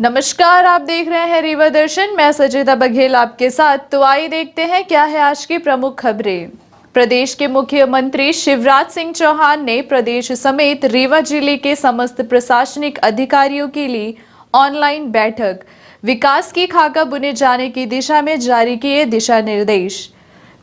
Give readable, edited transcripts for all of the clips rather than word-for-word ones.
नमस्कार, आप देख रहे हैं रीवा दर्शन। मैं सजिता बघेल आपके साथ। तो आइए देखते हैं क्या है आज की प्रमुख खबरें। प्रदेश के मुख्यमंत्री शिवराज सिंह चौहान ने प्रदेश समेत रीवा जिले के समस्त प्रशासनिक अधिकारियों के लिए ऑनलाइन बैठक विकास की खाका बुने जाने की दिशा में जारी किए दिशा निर्देश।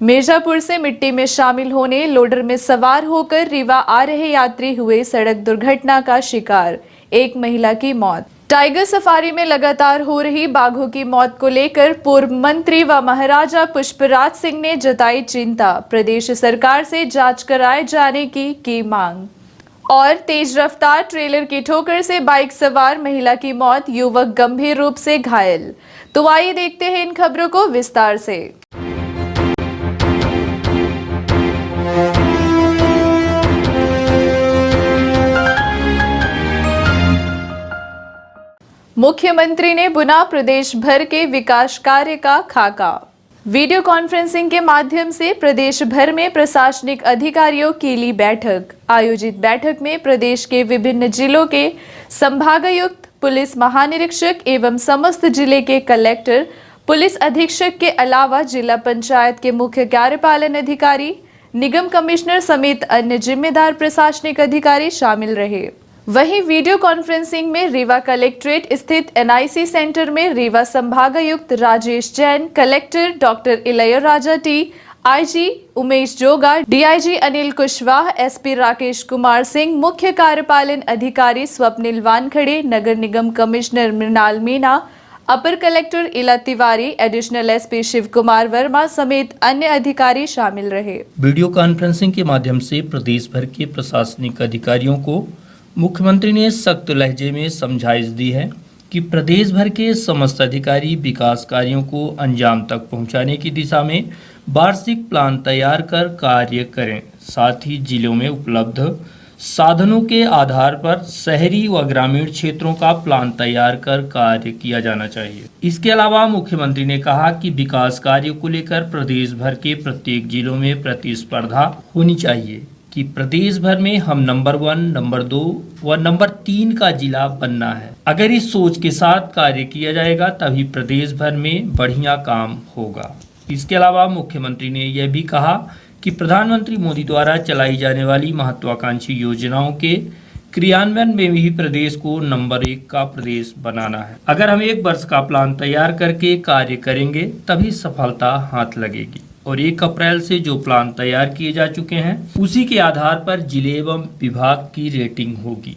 मिर्जापुर से मिट्टी में शामिल होने लोडर में सवार होकर रीवा आ रहे यात्री हुए सड़क दुर्घटना का शिकार, एक महिला की मौत। टाइगर सफारी में लगातार हो रही बाघों की मौत को लेकर पूर्व मंत्री व महाराजा पुष्पराज सिंह ने जताई चिंता, प्रदेश सरकार से जांच कराए जाने की मांग। और तेज रफ्तार ट्रेलर की ठोकर से बाइक सवार महिला की मौत, युवक गंभीर रूप से घायल। तो आइए देखते हैं इन खबरों को विस्तार से। मुख्यमंत्री ने बुना प्रदेश भर के विकास कार्य का खाका। वीडियो कॉन्फ्रेंसिंग के माध्यम से प्रदेश भर में प्रशासनिक अधिकारियों की ली बैठक। आयोजित बैठक में प्रदेश के विभिन्न जिलों के संभागायुक्त, पुलिस महानिरीक्षक एवं समस्त जिले के कलेक्टर, पुलिस अधीक्षक के अलावा जिला पंचायत के मुख्य कार्यपालन अधिकारी, निगम कमिश्नर समेत अन्य जिम्मेदार प्रशासनिक अधिकारी शामिल रहे। वहीं वीडियो कॉन्फ्रेंसिंग में रीवा कलेक्ट्रेट स्थित एनआईसी सेंटर में रीवा संभागायुक्त Rajesh Jain, collector doctor Ilayaraja T, IG Umesh Joga, DIG Anil Kushwaha, SP Rakesh Kumar Singh, मुख्य कार्यपालन अधिकारी स्वप्निल वानखड़े, नगर निगम कमिश्नर मृणाल मीणा, अपर collector Ila Tiwari, additional SP Shiv Kumar Verma समेत अन्य अधिकारी शामिल रहे। वीडियो कॉन्फ्रेंसिंग के माध्यम से प्रदेश भर के प्रशासनिक अधिकारियों को मुख्यमंत्री ने सख्त लहजे में समझाइश दी है कि प्रदेश भर के समस्त अधिकारी विकास कार्यों को अंजाम तक पहुंचाने की दिशा में वार्षिक प्लान तैयार कर कार्य करें। साथ ही जिलों में उपलब्ध साधनों के आधार पर शहरी व ग्रामीण क्षेत्रों का प्लान तैयार कर कार्य किया जाना चाहिए। इसके अलावा मुख्यमंत्री ने कहा कि विकास कार्यों को लेकर प्रदेश भर के प्रत्येक जिलों में प्रतिस्पर्धा होनी चाहिए कि प्रदेश भर में हम नंबर 1, नंबर 2 व नंबर 3 का जिला बनना है। अगर इस सोच के साथ कार्य किया जाएगा तभी प्रदेश भर में बढ़िया काम होगा। इसके अलावा मुख्यमंत्री ने यह भी कहा कि प्रधानमंत्री मोदी द्वारा चलाई जाने वाली महत्वाकांक्षी योजनाओं के क्रियान्वयन में भी प्रदेश को नंबर 1 का प्रदेश बनाना है। अगर हम 1 वर्ष का प्लान तैयार करके कार्य करेंगे तभी सफलता हाथ लगेगी और 1 अप्रैल से जो प्लान तैयार किए जा चुके हैं उसी के आधार पर जिले एवं विभाग की रेटिंग होगी।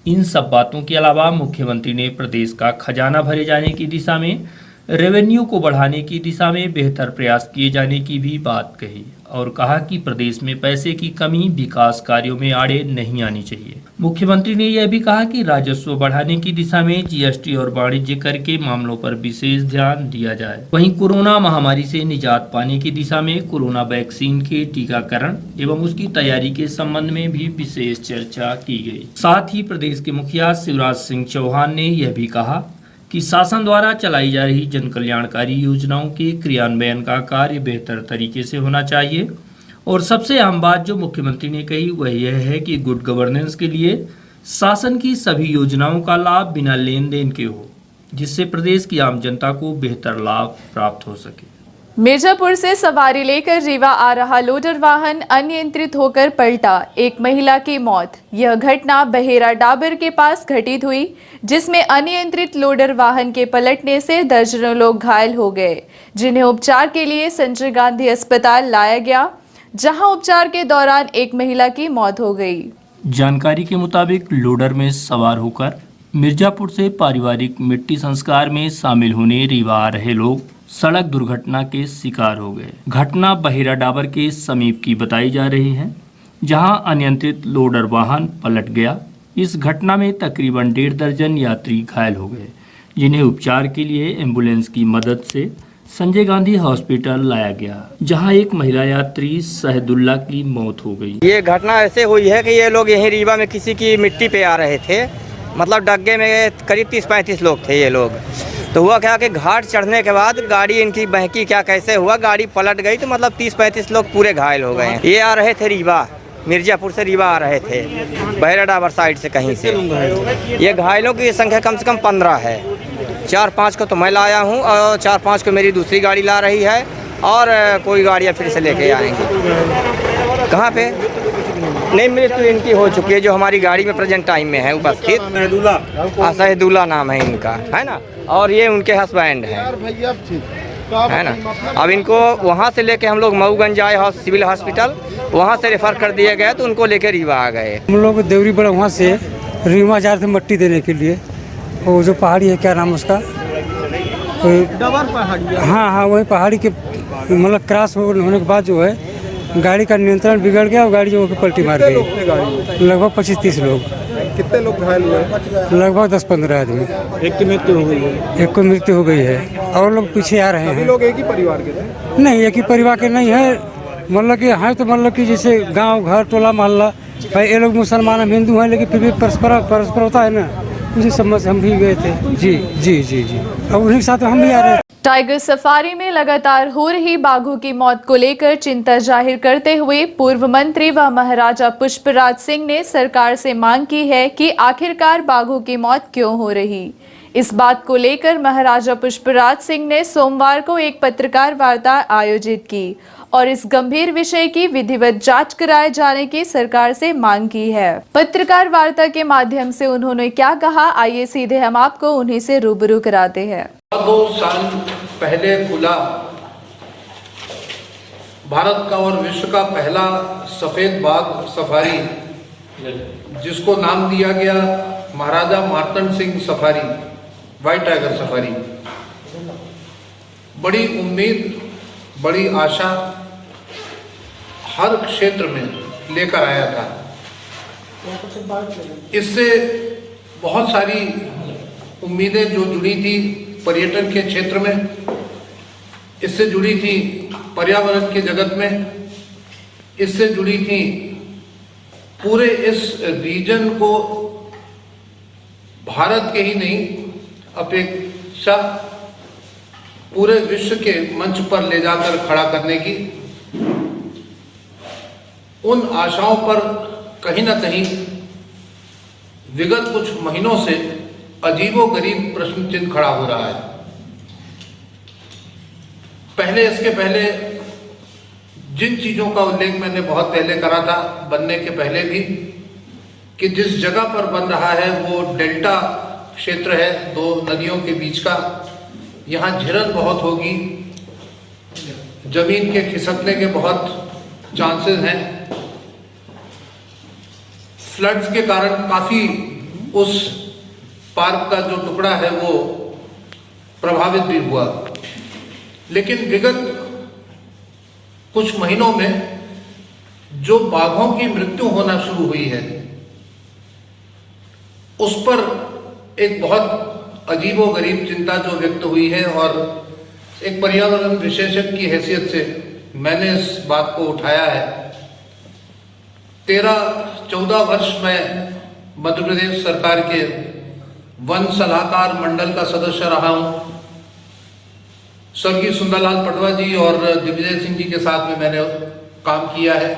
इन सब बातों के अलावा मुख्यमंत्री ने प्रदेश का खजाना भरे जाने की दिशा में, रेवेन्यू को बढ़ाने की दिशा में बेहतर प्रयास किए जाने की भी बात कही और कहा कि प्रदेश में पैसे की कमी विकास कार्यों में आड़े नहीं आनी चाहिए। मुख्यमंत्री ने यह भी कहा कि राजस्व बढ़ाने की दिशा में जीएसटी और वाणिज्य कर के मामलों पर विशेष ध्यान दिया जाए। वहीं कोरोना महामारी से निजात पाने की दिशा में कोरोना वैक्सीन के टीकाकरण एवं उसकी तैयारी के संबंध में भी विशेष चर्चा की गई। साथ ही प्रदेश के मुखिया शिवराज सिंह चौहान ने यह भी कहा कि शासन द्वारा चलाई जा रही जन कल्याणकारी योजनाओं के क्रियान्वयन का कार्य बेहतर तरीके से होना चाहिए। और सबसे अहम बात जो मुख्यमंत्री ने कही वह यह है कि गुड गवर्नेंस के लिए शासन की सभी योजनाओं का लाभ बिना लेन देन के हो, जिससे प्रदेश की आम जनता को बेहतर लाभ प्राप्त हो सके। मिर्जापुर से सवारी लेकर रीवा आ रहा लोडर वाहन अनियंत्रित होकर पलटा, एक महिला की मौत। यह घटना बहेरा डाबर के पास घटित हुई, जिसमें अनियंत्रित लोडर वाहन के पलटने से दर्जनों लोग घायल हो गए, जिन्हें उपचार के लिए संजय गांधी अस्पताल लाया गया, जहां उपचार के दौरान एक महिला की मौत हो गई। जानकारी के मुताबिक लोडर में सवार होकर मिर्जापुर से पारिवारिक मिट्टी संस्कार में शामिल होने रीवा आ रहे लोग सड़क दुर्घटना के शिकार हो गए। घटना बहेरा डाबर के समीप की बताई जा रही है, जहां अनियंत्रित लोडर वाहन पलट गया। इस घटना में तकरीबन 1.5 दर्जन यात्री घायल हो गए, जिन्हें उपचार के लिए एम्बुलेंस की मदद से संजय गांधी हॉस्पिटल लाया गया, जहां एक महिला यात्री शहदुल्ला की मौत हो गई। ये घटना ऐसे हुई है कि ये लोग यहीं रीवा में किसी की मिट्टी पे आ रहे थे, मतलब डग्गे में करीब 30-35 लोग थे ये लोग। तो हुआ क्या कि घाट चढ़ने के बाद गाड़ी इनकी बहकी क्या कैसे हुआ, गाड़ी पलट गई तो मतलब 30-35 लोग पूरे घायल हो गए। ये आ रहे थे रीवा, मिर्जापुर से रीवा आ रहे थे, बहेरा डाबर साइड से कहीं से। ये घायलों की संख्या कम से कम 15 है। 4-5 को तो मैं लाया हूँ और 4-5 को मेरी दूसरी गाड़ी ला रही है और कोई गाड़ियाँ फिर से लेके आएंगी। कहाँ पे? नहीं, मृत्यु इनकी हो चुकी है जो हमारी गाड़ी में प्रेजेंट टाइम में है उपस्थित। शहीदुल्ला नाम है इनका, है ना, और ये उनके हस्बैंड हैं, है ना। अब इनको वहाँ से लेके हम लोग मऊगंज आए सिविल हॉस्पिटल, वहाँ से रेफर कर दिए गए तो उनको लेके रीवा आ गए। हम लोग देवरी बड़ा वहाँ से रीवा जा रहे थे मट्टी देने के लिए। वो जो पहाड़ी है, क्या नाम उसका, डबर पहाड़ी। हाँ, वही पहाड़ी के मतलब क्रॉस होने के बाद जो है गाड़ी का नियंत्रण बिगड़ गया और गाड़ी जो पलटी मार गई। लगभग 25-30 लोग। कितने लोग घायल हुए? लगभग 10-15 आदमी। एक की मृत्यु हो गई है। एक को मृत्यु हो गई है और लोग पीछे आ रहे हैं। लोग एक ही परिवार के थे? नहीं, एक ही परिवार के नहीं है, मतलब कि हैं तो मतलब कि जैसे गांव घर टोला मोहल्ला। भाई ये लोग मुसलमान हम हिंदू हैं, लेकिन फिर भी परस्पर होता है ना, उसी समझ से हम भी गए थे। जी और उन्हीं के साथ हम भी आ रहे हैं। टाइगर सफारी में लगातार हो रही बाघों की मौत को लेकर चिंता जाहिर करते हुए पूर्व मंत्री व महाराजा पुष्पराज सिंह ने सरकार से मांग की है कि आखिरकार बाघों की मौत क्यों हो रही। इस बात को लेकर महाराजा पुष्पराज सिंह ने सोमवार को एक पत्रकार वार्ता आयोजित की और इस गंभीर विषय की विधिवत जांच कराए जाने की सरकार से मांग की है। पत्रकार वार्ता के माध्यम से उन्होंने क्या कहा, आइए सीधे हम आपको उन्हीं से रूबरू कराते हैं। 2 साल पहले खुला भारत का और विश्व का पहला सफेद बाघ सफारी, जिसको नाम दिया गया Maharaja Martand Singh safari, white tiger safari, बड़ी उम्मीद, बड़ी आशा हर क्षेत्र में लेकर आया था। इससे बहुत सारी उम्मीदें जो जुड़ी थी पर्यटन के क्षेत्र में, इससे जुड़ी थी पर्यावरण के जगत में, इससे जुड़ी थी पूरे इस रीजन को भारत के ही नहीं अपेक्षा पूरे विश्व के मंच पर ले जाकर खड़ा करने की। उन आशाओं पर कहीं ना कहीं विगत कुछ महीनों से अजीबोगरीब प्रश्न चिन्ह खड़ा हो रहा है। इसके पहले जिन चीजों का उल्लेख मैंने बहुत पहले करा था, बनने के पहले भी, कि जिस जगह पर बन रहा है वो डेल्टा क्षेत्र है 2 नदियों के बीच का, यहाँ झिरन बहुत होगी, जमीन के खिसकने के बहुत चांसेस हैं, फ्लड्स के कारण काफी उस पार्क का जो टुकड़ा है वो प्रभावित भी हुआ। लेकिन विगत कुछ महीनों में जो बाघों की मृत्यु होना शुरू हुई है, उस पर एक बहुत अजीबोगरीब चिंता जो व्यक्त हुई है और एक पर्यावरण विशेषज्ञ की हैसियत से मैंने इस बात को उठाया है। 13-14 वर्ष में मध्य प्रदेश सरकार के वन सलाहकार मंडल का सदस्य रहा हूं। स्वर्गीय सुंदरलाल पटवा जी और दिग्विजय सिंह जी के साथ में मैंने काम किया है।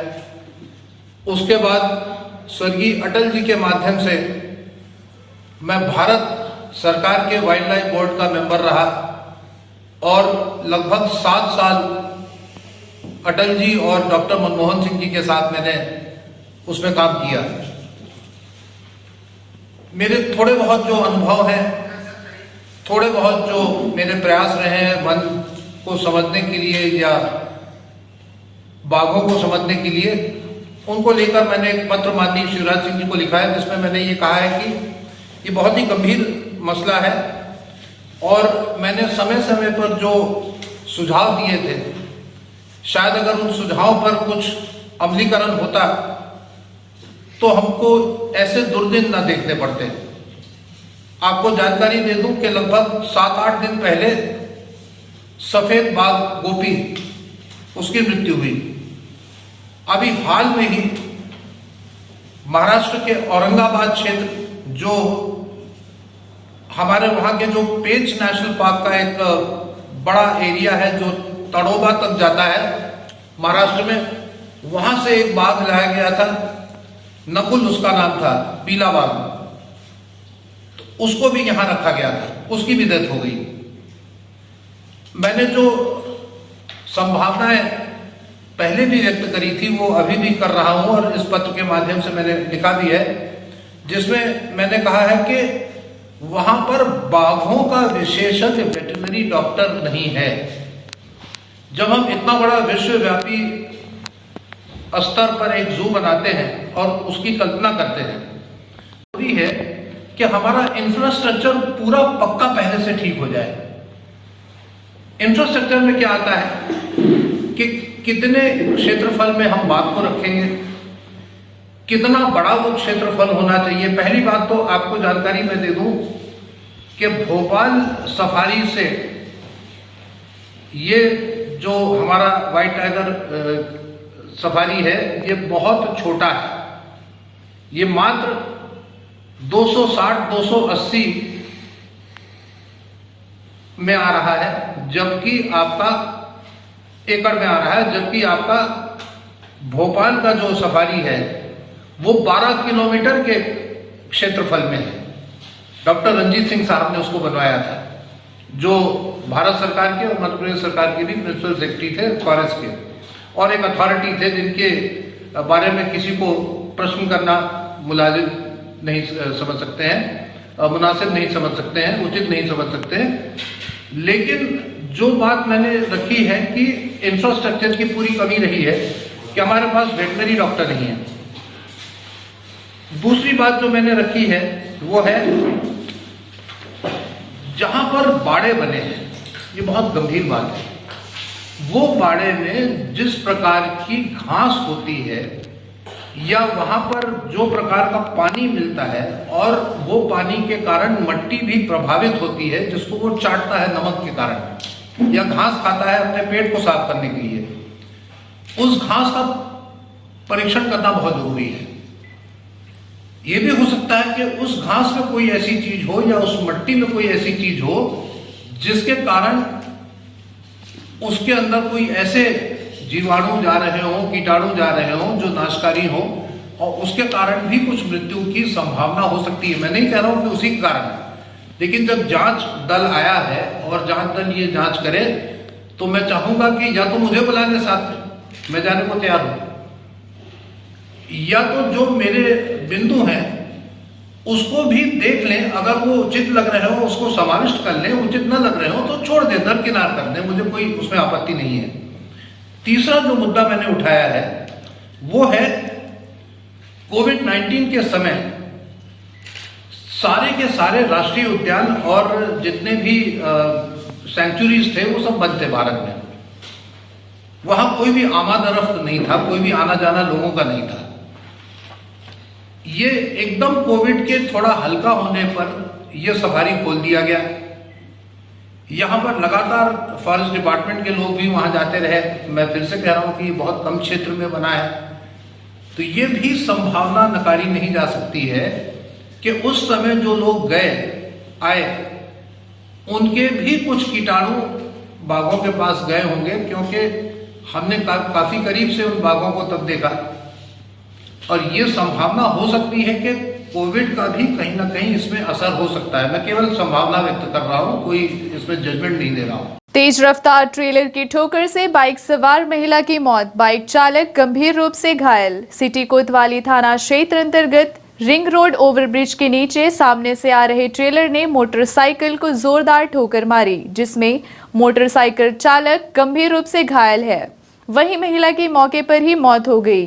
उसके बाद स्वर्गीय अटल जी के माध्यम से मैं भारत सरकार के वाइल्ड लाइफ बोर्ड का मेंबर रहा और लगभग 7 साल अटल जी और डॉक्टर मनमोहन सिंह जी के साथ मैंने उसमें काम किया। मेरे थोड़े बहुत जो अनुभव हैं, थोड़े बहुत जो मेरे प्रयास रहे हैं वन को समझने के लिए या बाघों को समझने के लिए, उनको लेकर मैंने एक पत्र माननीय शिवराज सिंह जी को लिखा है, जिसमें मैंने ये कहा है कि ये बहुत ही गंभीर मसला है और मैंने समय समय पर जो सुझाव दिए थे, शायद अगर उन सुझावों पर कुछ अमलीकरण होता तो हमको ऐसे दुर्दिन न देखने पड़ते। आपको जानकारी दे दूं कि लगभग 7-8 दिन पहले सफेद बाघ गोपी, उसकी मृत्यु हुई। अभी हाल में ही महाराष्ट्र के औरंगाबाद क्षेत्र, जो हमारे वहां के जो पेंच नेशनल पार्क का एक बड़ा एरिया है जो तड़ोबा तक जाता है महाराष्ट्र में, वहां से एक बाघ लाया गया था, नकुल उसका नाम था, पीला बाघ, तो उसको भी यहां रखा गया था। उसकी भी डेथ हो गई। मैंने जो संभावनाएं पहले भी व्यक्त करी थी वो अभी भी कर रहा हूं और इस पत्र के माध्यम से मैंने लिखा भी है, जिसमें मैंने कहा है कि वहां पर बाघों का विशेषज्ञ वेटरनरी डॉक्टर नहीं है। जब हम इतना बड़ा विश्वव्यापी स्तर पर एक जू बनाते हैं और उसकी कल्पना करते हैं, जरूरी है कि हमारा इंफ्रास्ट्रक्चर पूरा पक्का पहले से ठीक हो जाए। इंफ्रास्ट्रक्चर में क्या आता है कि कितने क्षेत्रफल में हम बाघ को रखेंगे, कितना बड़ा वो क्षेत्रफल होना चाहिए। पहली बात तो आपको जानकारी मैं दे दूं कि भोपाल सफारी से ये जो हमारा व्हाइट टाइगर सफारी है ये बहुत छोटा है। ये मात्र 260-280 में आ रहा है, जबकि आपका एकड़ में आ रहा है, जबकि आपका भोपाल का जो सफारी है वो 12 किलोमीटर के क्षेत्रफल में है। डॉक्टर रंजीत सिंह साहब ने उसको बनवाया था, जो भारत सरकार के और मध्य प्रदेश सरकार के भी प्रिंसिपल सेक्रेटरी थे फॉरेस्ट के, और एक अथॉरिटी थे जिनके बारे में किसी को प्रश्न करना मुलाजिम नहीं समझ सकते हैं, मुनासिब नहीं समझ सकते हैं, उचित नहीं समझ सकते हैं। लेकिन जो बात मैंने रखी है कि इंफ्रास्ट्रक्चर की पूरी कमी रही है कि हमारे पास वेटनरी डॉक्टर नहीं है। दूसरी बात जो मैंने रखी है वो है जहां पर बाड़े बने हैं, ये बहुत गंभीर बात है, वो बाड़े में जिस प्रकार की घास होती है या वहां पर जो प्रकार का पानी मिलता है और वो पानी के कारण मट्टी भी प्रभावित होती है, जिसको वो चाटता है नमक के कारण या घास खाता है अपने पेट को साफ करने के लिए, उस घास का परीक्षण करना बहुत जरूरी है। ये भी हो सकता है कि उस घास में कोई ऐसी चीज हो या उस मट्टी में कोई ऐसी चीज हो जिसके कारण उसके अंदर कोई ऐसे जीवाणु जा रहे हो, कीटाणु जा रहे हो जो नाशकारी हो, और उसके कारण भी कुछ मृत्यु की संभावना हो सकती है। मैं नहीं कह रहा हूं कि उसी के कारण, लेकिन जब जांच दल आया है और जांच दल ये जांच करे तो मैं चाहूंगा कि या तो मुझे बुला ले साथ में, मैं जाने को तैयार हूं, या तो जो मेरे बिंदु हैं उसको भी देख लें, अगर वो उचित लग रहे हो उसको समाविष्ट कर लें, उचित न लग रहे हो तो छोड़ दें, दरकिनार कर दें, मुझे कोई उसमें आपत्ति नहीं है। तीसरा जो मुद्दा मैंने उठाया है वो है कोविड-19 के समय सारे के सारे राष्ट्रीय उद्यान और जितने भी सैंक्चुरीज थे वो सब बंद थे भारत में। वहां कोई भी आमद-रफ्त नहीं था, कोई भी आना जाना लोगों का नहीं था। ये एकदम कोविड के थोड़ा हल्का होने पर यह सफारी खोल दिया गया। यहां पर लगातार फॉरेस्ट डिपार्टमेंट के लोग भी वहां जाते रहे। मैं फिर से कह रहा हूं कि ये बहुत कम क्षेत्र में बना है, तो ये भी संभावना नकारी नहीं जा सकती है कि उस समय जो लोग आए उनके भी कुछ कीटाणु बाघों के पास गए होंगे, क्योंकि हमने काफी करीब से उन बाघों को तब देखा, और ये संभावना हो सकती है कि कोविड का भी कहीं ना कहीं इसमें असर हो सकता है। मैं केवल संभावना व्यक्त कर रहा हूं, कोई इसमें जजमेंट नहीं दे रहा हूं। तेज रफ्तार ट्रेलर की ठोकर से बाइक सवार महिला की मौत, बाइक चालक गंभीर रूप से घायल। सिटी कोतवाली थाना क्षेत्र अंतर्गत रिंग रोड ओवरब्रिज के नीचे सामने से आ रहे ट्रेलर ने मोटरसाइकिल को जोरदार ठोकर मारी, जिसमें मोटरसाइकिल चालक गंभीर रूप से घायल है। वहीं महिला की मौके पर ही मौत हो गई।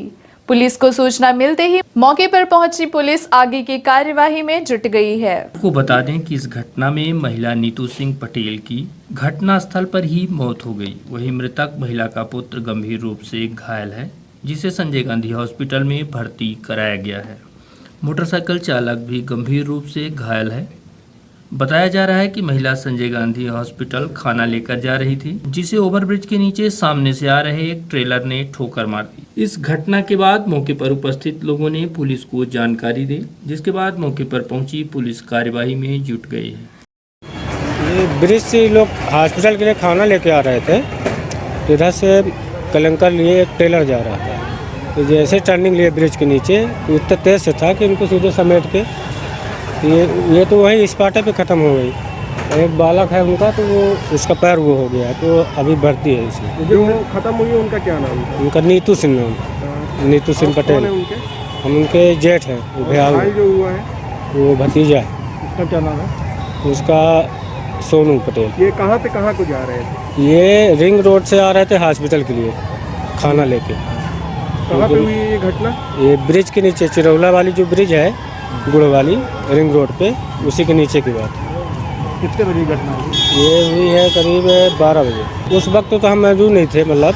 पुलिस को सूचना मिलते ही मौके पर पहुंची पुलिस आगे की कार्यवाही में जुट गई है। आपको बता दें कि इस घटना में महिला नीतू सिंह पटेल की घटनास्थल पर ही मौत हो गई। वहीं मृतक महिला का पुत्र गंभीर रूप से घायल है, जिसे संजय गांधी हॉस्पिटल में भर्ती कराया गया है। मोटरसाइकिल चालक भी गंभीर रूप से घायल है। बताया जा रहा है कि महिला संजय गांधी हॉस्पिटल खाना लेकर जा रही थी, जिसे ओवरब्रिज के नीचे सामने से आ रहे एक ट्रेलर ने ठोकर मार दी। इस घटना के बाद मौके पर उपस्थित लोगों ने पुलिस को जानकारी दी, जिसके बाद मौके पर पहुंची पुलिस कार्यवाही में जुट गई है। ये ब्रिज से लोग हॉस्पिटल के लिए खाना लेके आ रहे थे, इधर से कलंकर लिए एक ट्रेलर जा रहा था, तो जैसे टर्निंग लिए ब्रिज के नीचे उतना तेज से था कि उनको सीधे समेट के ये तो वही स्पॉट पे ख़त्म हो गई। एक बालक है उनका, तो वो उसका पैर वो हो गया है, तो अभी भर्ती है इसमें। जो खत्म हुई है उनका क्या नाम है? उनका नीतू सिंह नाम, नीतू सिंह कौन पटेल। है उनके? हम उनके जेठ हैं, वो भैया, भाई जो हुआ है वो भतीजा है, उसका क्या नाम है? उसका सोनू पटेल। ये कहाँ से कहाँ को जा रहे थे? ये रिंग रोड से आ रहे थे हॉस्पिटल के लिए खाना लेके। कहाँ पे हुई ये घटना? ये ब्रिज के नीचे, चिरौला वाली जो ब्रिज है गुड़ वाली रिंग रोड पे, उसी के नीचे की बात। कितने बजे घटना हुई? ये हुई है करीब 12 बजे। उस वक्त तो हम मौजूद नहीं थे, मतलब,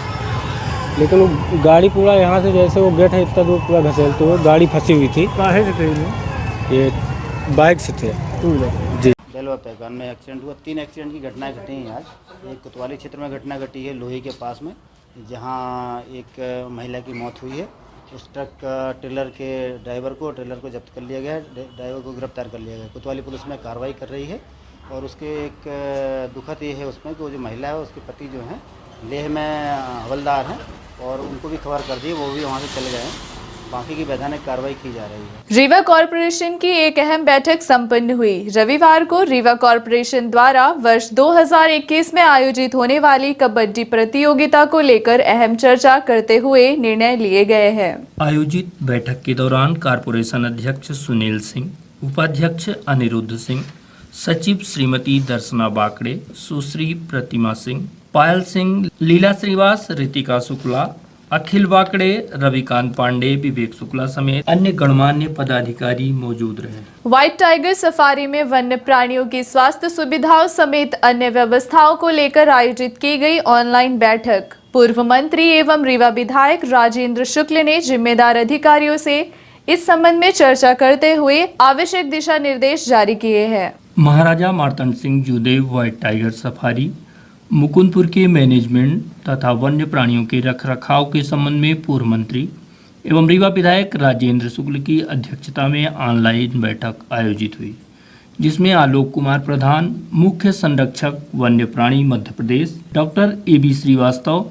लेकिन वो गाड़ी पूरा यहाँ से, जैसे वो गेट है इतना दूर पूरा घसेलते हुए गाड़ी फंसी हुई थी। काहे से थे ये? ये बाइक से थे। Two wheeler. जी। बेलवा पैगान में एक्सीडेंट हुआ। 3 एक्सीडेंट की घटनाएं घटी हैं आज। एक कोतवाली क्षेत्र में घटना घटी है लोहे के पास में, जहां एक महिला की मौत हुई है। उस ट्रक ट्रेलर के ड्राइवर को जब्त कर लिया गया है, ड्राइवर को गिरफ्तार कर लिया गया है। कोतवाली पुलिस में कार्रवाई कर रही है। और उसके एक दुखद ये है उसमें कि वो जो महिला है उसके पति जो हैं लेह में हवलदार हैं, और उनको भी खबर कर दी, वो भी वहाँ से चले गए हैं। बाकी की वैधानिक कार्रवाई की जा रही है। रीवा कॉरपोरेशन की एक अहम बैठक संपन्न हुई। रविवार को रीवा कॉरपोरेशन द्वारा वर्ष 2021 में आयोजित होने वाली कबड्डी प्रतियोगिता को लेकर अहम चर्चा करते हुए निर्णय लिए गए हैं। आयोजित बैठक के दौरान कॉरपोरेशन अध्यक्ष सुनील सिंह, उपाध्यक्ष अनिरुद्ध सिंह, सचिव श्रीमती दर्शना बाकड़े, सुश्री प्रतिमा सिंह, पायल सिंह, लीला श्रीवास, रितिका शुक्ला, अखिल वाकड़े, रविकांत पांडे, विवेक शुक्ला समेत अन्य गणमान्य पदाधिकारी मौजूद रहे। व्हाइट टाइगर सफारी में वन्य प्राणियों की स्वास्थ्य सुविधाओं समेत अन्य व्यवस्थाओं को लेकर आयोजित की गई ऑनलाइन बैठक पूर्व मंत्री एवं रीवा विधायक राजेंद्र शुक्ल ने जिम्मेदार अधिकारियों से इस संबंध में चर्चा करते हुए आवश्यक दिशा निर्देश जारी किए हैं। Maharaja Martand Singh Judev white tiger safari Mukundpur के मैनेजमेंट तथा वन्य प्राणियों के रखरखाव के संबंध में पूर्व मंत्री एवं रीवा विधायक राजेंद्र शुक्ल की अध्यक्षता में ऑनलाइन बैठक आयोजित हुई, जिसमें आलोक कुमार प्रधान, मुख्य संरक्षक वन्य प्राणी Madhya Pradesh doctor AB Shrivastava,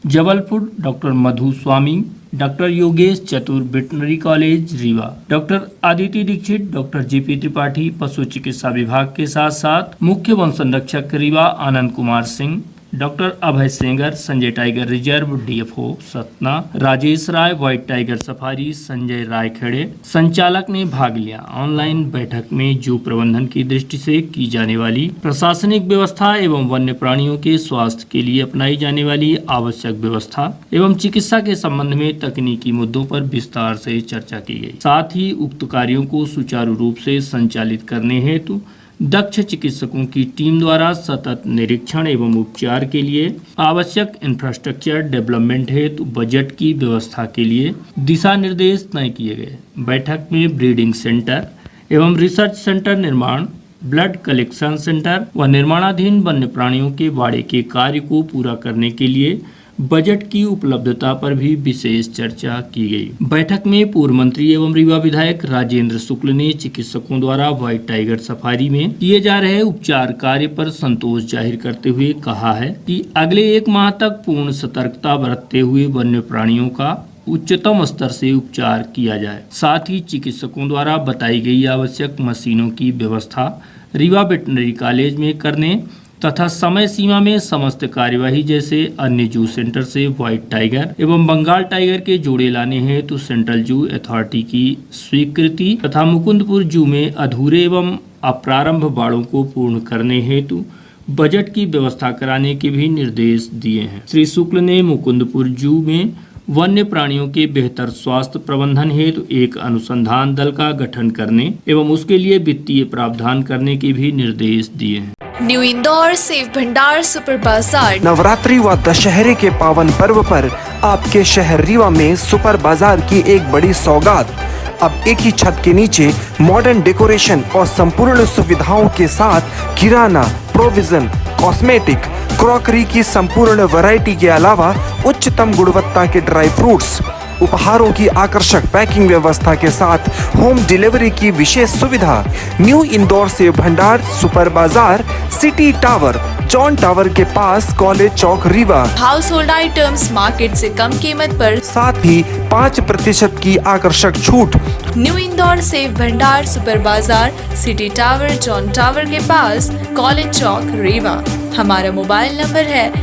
Jabalpur doctor Madhu Swami, doctor Yogesh Chatur veterinary college Rewa, doctor Aditya Dixit, doctor JP Tripathi पशु चिकित्सा विभाग के साथ साथ मुख्य वन संरक्षक Rewa Anand Kumar Singh, doctor Abhay Sengar, Sanjay tiger reserve DFO Satna, Rajesh Rai white tiger safari, Sanjay Rai Khede संचालक ने भाग लिया। ऑनलाइन बैठक में जू प्रबंधन की दृष्टि से की जाने वाली प्रशासनिक व्यवस्था एवं वन्य प्राणियों के स्वास्थ्य के लिए अपनाई जाने वाली आवश्यक व्यवस्था एवं चिकित्सा के संबंध में तकनीकी मुद्दों पर विस्तार से चर्चा की गई। साथ ही उक्त कार्यों को सुचारू रूप से संचालित करने हेतु दक्ष चिकित्सकों की टीम द्वारा सतत निरीक्षण एवं उपचार के लिए आवश्यक इंफ्रास्ट्रक्चर डेवलपमेंट हेतु बजट की व्यवस्था के लिए दिशा निर्देश तय किए गए। बैठक में ब्रीडिंग सेंटर एवं रिसर्च सेंटर निर्माण, ब्लड कलेक्शन सेंटर व निर्माणाधीन वन्य प्राणियों के बाड़े के कार्य को पूरा करने के लिए बजट की उपलब्धता पर भी विशेष चर्चा की गई। बैठक में पूर्व मंत्री एवं रीवा विधायक राजेंद्र शुक्ल ने चिकित्सकों द्वारा व्हाइट टाइगर सफारी में किए जा रहे उपचार कार्य पर संतोष जाहिर करते हुए कहा है कि अगले 1 माह तक पूर्ण सतर्कता बरतते हुए वन्य प्राणियों का उच्चतम स्तर से उपचार किया जाए। साथ ही चिकित्सकों द्वारा बताई गई आवश्यक मशीनों की व्यवस्था रीवा वेटनरी कॉलेज में करने तथा समय सीमा में समस्त कार्यवाही जैसे अन्य जू सेंटर से व्हाइट टाइगर एवं बंगाल टाइगर के जोड़े लाने हेतु तो सेंट्रल जू अथॉरिटी की स्वीकृति तथा मुकुंदपुर जू में अधूरे एवं अप्रारंभ बाड़ों को पूर्ण करने हेतु बजट की व्यवस्था कराने के भी निर्देश दिए हैं। श्री शुक्ल ने मुकुंदपुर जू में वन्य प्राणियों के बेहतर स्वास्थ्य प्रबंधन हेतु एक अनुसंधान दल का गठन करने एवं उसके लिए वित्तीय प्रावधान करने के भी निर्देश दिए हैं। न्यू इंदौर सेव भंडार सुपर बाजार। नवरात्रि व दशहरे के पावन पर्व पर आपके शहर रीवा में सुपर बाजार की एक बड़ी सौगात। अब एक ही छत के नीचे मॉडर्न डेकोरेशन और संपूर्ण सुविधाओं के साथ किराना, प्रोविजन, कॉस्मेटिक, क्रॉकरी की संपूर्ण वैरायटी के अलावा उच्चतम गुणवत्ता के ड्राई फ्रूट्स, उपहारों की आकर्षक पैकिंग व्यवस्था के साथ होम डिलीवरी की विशेष सुविधा। न्यू इंदौर सेव भंडार, सुपर बाजार, सिटी टावर, जॉन टावर के पास, college Chowk, Rewa. Household items market से कम कीमत पर, साथ ही 5% की आकर्षक छूट। न्यू इंदौर सेव भंडार, सुपर बाजार, सिटी टावर, जॉन टावर के पास, कॉलेज चौक, रीवा। हमारा मोबाइल नंबर है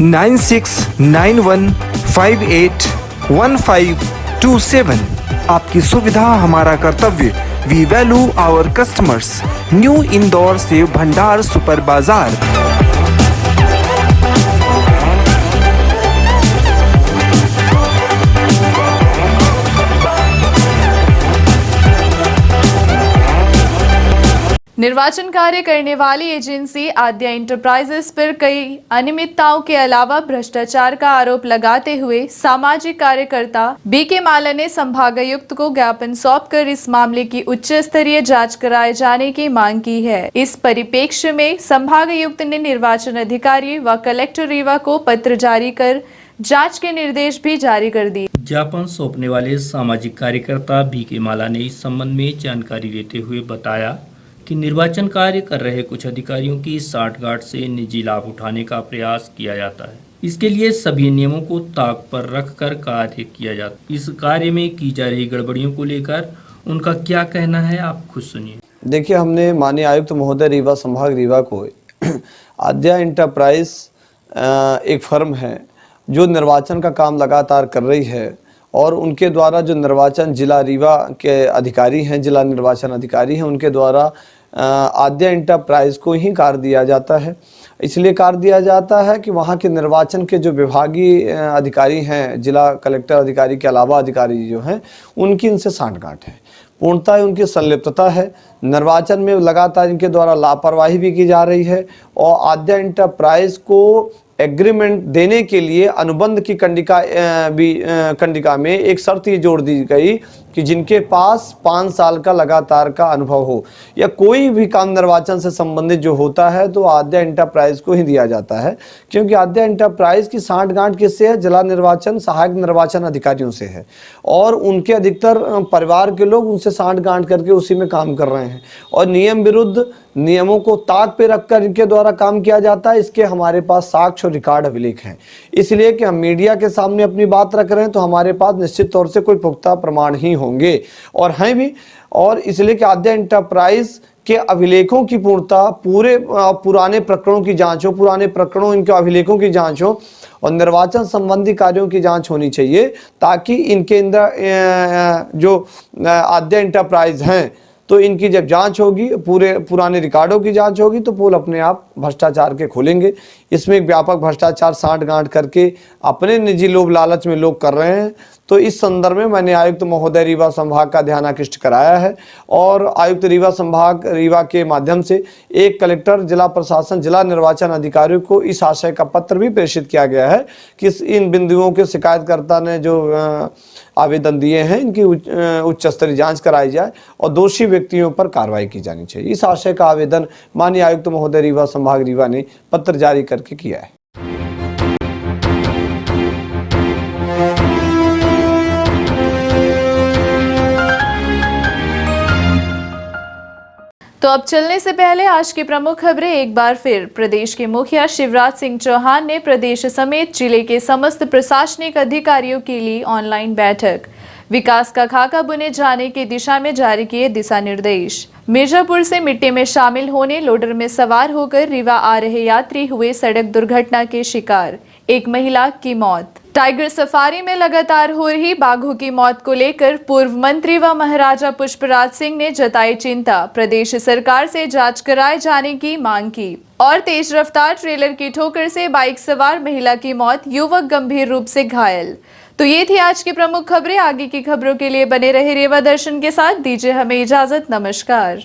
9691581527। आपकी सुविधा हमारा कर्तव्य। We value our customers. New Indore Sev Bhandar, super बाजार। निर्वाचन कार्य करने वाली एजेंसी आद्या इंटरप्राइजेस पर कई अनियमितताओं के अलावा भ्रष्टाचार का आरोप लगाते हुए सामाजिक कार्यकर्ता बीके माला ने संभागायुक्त को ज्ञापन सौंपकर इस मामले की उच्च स्तरीय जांच कराए जाने की मांग की है। इस परिप्रेक्ष्य में संभागायुक्त ने निर्वाचन अधिकारी व कलेक्टर रीवा को पत्र जारी कर जांच के निर्देश भी जारी कर दिए। ज्ञापन सौंपने वाले सामाजिक कार्यकर्ता बीके माला ने इस संबंध में जानकारी देते हुए बताया कि निर्वाचन कार्य कर रहे कुछ अधिकारियों की साठगांठ से निजी लाभ उठाने का प्रयास किया जाता है। इसके लिए सभी नियमों को ताक पर रखकर कार्य किया जाता है। इस कार्य में की जा रही गड़बड़ियों को लेकर उनका क्या कहना है, आप खुद सुनिए। देखिए, हमने माननीय आयुक्त महोदय रीवा संभाग रीवा को आद्या इंटरप्राइज एक फर्म है जो निर्वाचन का काम लगातार कर रही है और उनके द्वारा जो निर्वाचन जिला रीवा के अधिकारी हैं, जिला निर्वाचन अधिकारी हैं, उनके द्वारा आद्या इंटरप्राइज को ही कार्य दिया जाता है। इसलिए कार्य दिया जाता है कि वहाँ के निर्वाचन के जो विभागीय अधिकारी हैं, जिला कलेक्टर अधिकारी के अलावा अधिकारी जो हैं, उनकी इनसे सांठगांठ है, पूर्णतः उनकी संलिप्तता है। निर्वाचन में लगातार इनके द्वारा लापरवाही भी की जा रही है और आद्या इंटरप्राइज को एग्रीमेंट देने के लिए अनुबंध की कंडिका में एक शर्त ये जोड़ दी गई कि जिनके पास 5 साल का लगातार का अनुभव हो या कोई भी काम निर्वाचन से संबंधित जो होता है तो आद्या इंटरप्राइज को ही दिया जाता है, क्योंकि आद्या इंटरप्राइज की सांठगांठ किससे है? जिला निर्वाचन सहायक निर्वाचन अधिकारियों से है और उनके अधिकतर परिवार के लोग उनसे सांठगांठ करके उसी में काम कर रहे हैं और नियम विरुद्ध नियमों को ताक पे रखकर इनके द्वारा काम किया जाता है। इसके हमारे पास साक्ष्य और रिकॉर्ड अभिलेख हैं। इसलिए कि हम मीडिया के सामने अपनी बात रख रहे हैं तो हमारे पास निश्चित तौर से कोई पुख्ता प्रमाण ही होंगे और हैं भी। और इसलिए कि आद्या इंटरप्राइज के अभिलेखों की पूर्णता, पूरे पुराने प्रकरणों की जांच हो, पुराने प्रकरणों इनके अभिलेखों की जांच हो और निर्वाचन संबंधी कार्यों की जांच होनी चाहिए, ताकि इनके अंदर जो आद्या इंटरप्राइज हैं तो इनकी जब जांच होगी, पूरे पुराने रिकॉर्डों की जांच होगी तो पोल अपने आप भ्रष्टाचार के खोलेंगे। इसमें एक व्यापक भ्रष्टाचार सांठगांठ करके अपने निजी लोभ लालच में लोग कर रहे हैं। तो इस संदर्भ में मैंने आयुक्त महोदय रीवा संभाग का ध्यान आकृष्ट कराया है और आयुक्त रीवा संभाग रीवा के माध्यम से एक कलेक्टर, जिला प्रशासन, जिला निर्वाचन अधिकारियों को इस आशय का पत्र भी प्रेषित किया गया है कि इन बिंदुओं के शिकायतकर्ता ने जो आवेदन दिए हैं इनकी उच्च स्तरीय जांच कराई जाए और दोषी व्यक्तियों पर कार्रवाई की जानी चाहिए। इस आशय का आवेदन माननीय आयुक्त महोदय रीवा संभाग रीवा ने पत्र जारी करके किया है। तो अब चलने से पहले आज की प्रमुख खबरें एक बार फिर। प्रदेश के मुखिया शिवराज सिंह चौहान ने प्रदेश समेत जिले के समस्त प्रशासनिक अधिकारियों के लिए ऑनलाइन बैठक, विकास का खाका बुने जाने की दिशा में जारी किए दिशा निर्देश। मिर्जापुर से मिट्टी में शामिल होने लोडर में सवार होकर रीवा आ रहे यात्री हुए सड़क दुर्घटना के शिकार, एक महिला की मौत। टाइगर सफारी में लगातार हो रही बाघों की मौत को लेकर पूर्व मंत्री व महाराजा पुष्पराज सिंह ने जताई चिंता, प्रदेश सरकार से जांच कराए जाने की मांग की। और तेज रफ्तार ट्रेलर की ठोकर से बाइक सवार महिला की मौत, युवक गंभीर रूप से घायल। तो ये थी आज की प्रमुख खबरें। आगे की खबरों के लिए बने रहे रेवा दर्शन के साथ। दीजिए हमें इजाजत। नमस्कार।